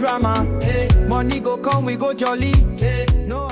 drama. Money go come, we go jolly. No.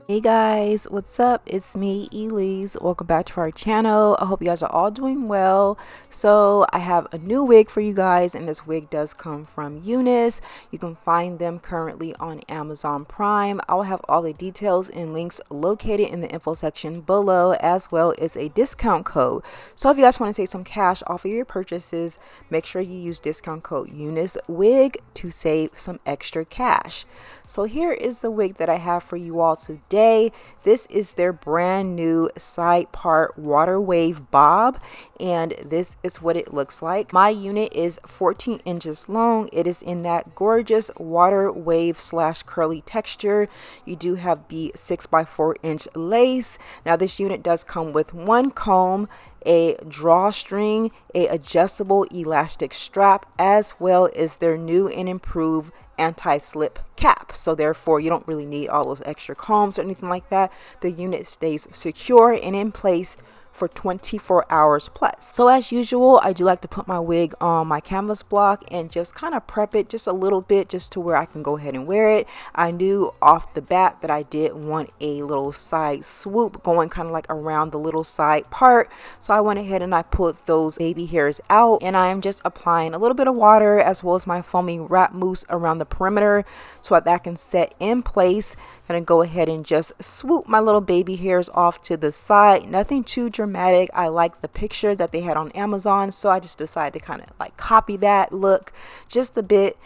Hey guys, what's up? It's me, Elise. Welcome back to our channel. I hope you guys are all doing well. So I have a new wig for you guys, and this wig does come from Unice. You can find them currently on Amazon Prime. I will have all the details and links located in the info section below, as well as a discount code. So if you guys want to save some cash off of your purchases, make sure you use discount code UNICEWIG to save some extra cash. So here is the wig that I have for you all today. This is their brand new side part water wave bob, and this is what it looks like. My unit is 14 inches long. It is in that gorgeous water wave / curly texture. You do have the 6x4 inch lace. Now this unit does come with one comb, a drawstring, a adjustable elastic strap, as well as their new and improved anti-slip cap. So therefore you don't really need all those extra combs or anything like that. The unit stays secure and in place for 24 hours plus. So as usual, I do like to put my wig on my canvas block and just kind of prep it just a little bit, just to where I can go ahead and wear it. I knew off the bat that I did want a little side swoop going kind of like around the little side part, so I went ahead and I put those baby hairs out, and I'm just applying a little bit of water as well as my foaming wrap mousse around the perimeter so that can set in place. Gonna go ahead and just swoop my little baby hairs off to the side. Nothing too dramatic. I like the picture that they had on Amazon, so I just decided to kind of like copy that look just a bit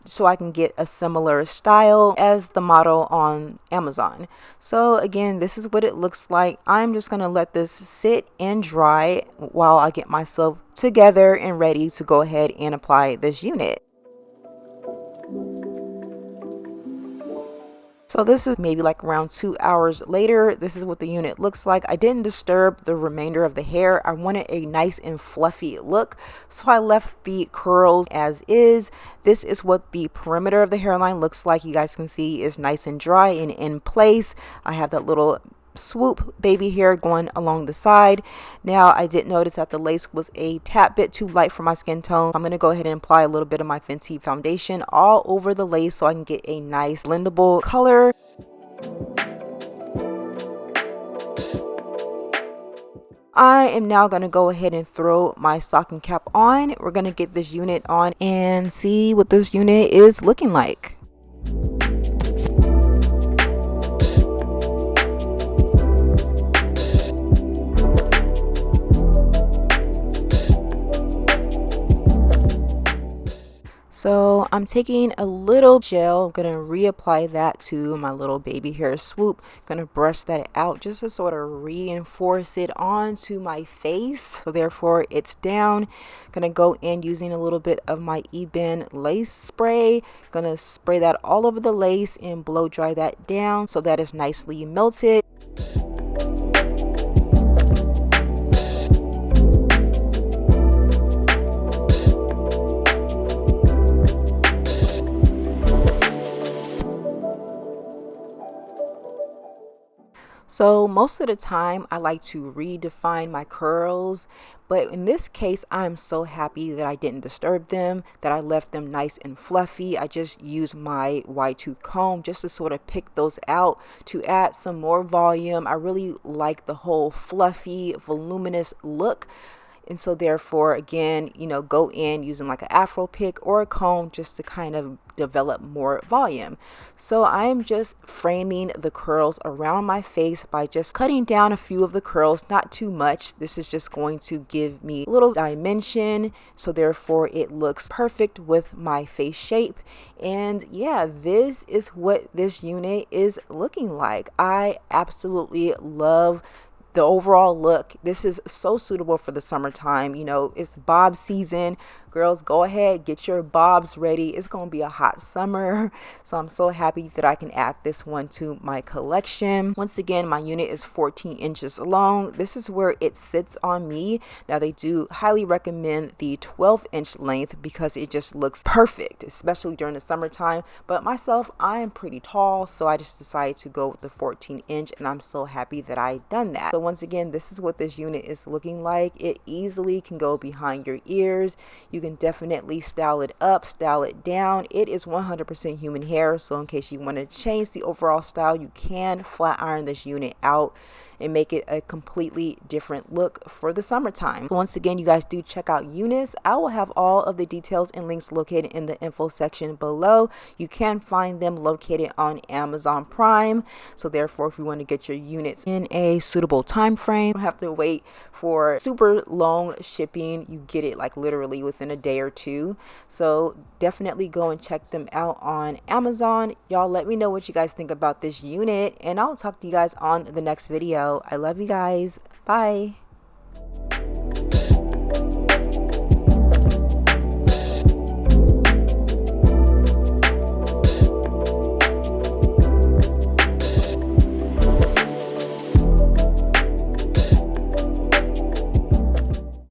so I can get a similar style as the model on Amazon. So again, this is what it looks like. I'm just gonna let this sit and dry while I get myself together and ready to go ahead and apply this unit. So this is maybe like around 2 hours later. This is what the unit looks like. I didn't disturb the remainder of the hair. I wanted a nice and fluffy look, so I left the curls as is. This is what the perimeter of the hairline looks like. You guys can see is nice and dry and in place. I have that little swoop baby hair going along the side. Now I did notice that the lace was a tad bit too light for my skin tone. I'm going to go ahead and apply a little bit of my Fenty foundation all over the lace so I can get a nice blendable color. I am now going to go ahead and throw my stocking cap on. We're going to get this unit on and see what this unit is looking like. So I'm taking a little gel. I'm going to reapply that to my little baby hair swoop. Going to brush that out just to sort of reinforce it onto my face. So therefore it's down. Going to go in using a little bit of my Ebin lace spray. Going to spray that all over the lace and blow dry that down so that it's nicely melted. So most of the time I like to redefine my curls, but in this case I'm so happy that I didn't disturb them, that I left them nice and fluffy. I just used my wide tooth comb just to sort of pick those out to add some more volume. I really like the whole fluffy, voluminous look. And so therefore, again, you know, go in using like an afro pick or a comb just to kind of develop more volume. So I'm just framing the curls around my face by just cutting down a few of the curls, not too much. This is just going to give me a little dimension. So therefore it looks perfect with my face shape. And yeah, this is what this unit is looking like. I absolutely love the overall look. This is so suitable for the summertime. You know, it's bob season. Girls, go ahead, get your bobs ready. It's going to be a hot summer. So I'm so happy that I can add this one to my collection. Once again, my unit is 14 inches long. This is where it sits on me. Now they do highly recommend the 12-inch length because it just looks perfect, especially during the summertime. But myself, I am pretty tall, so I just decided to go with the 14-inch, and I'm so happy that I done that. So once again, this is what this unit is looking like. It easily can go behind your ears. You You can definitely style it up, style it down. It is 100% human hair, so in case you want to change the overall style, you can flat iron this unit out and make it a completely different look for the summertime. Once again, you guys do check out Unice. I will have all of the details and links located in the info section below. You can find them located on Amazon Prime. So therefore, if you want to get your units in a suitable time frame, you don't have to wait for super long shipping. You get it like literally within a day or two. So definitely go and check them out on Amazon. Y'all let me know what you guys think about this unit, and I'll talk to you guys on the next video. I love you guys. Bye.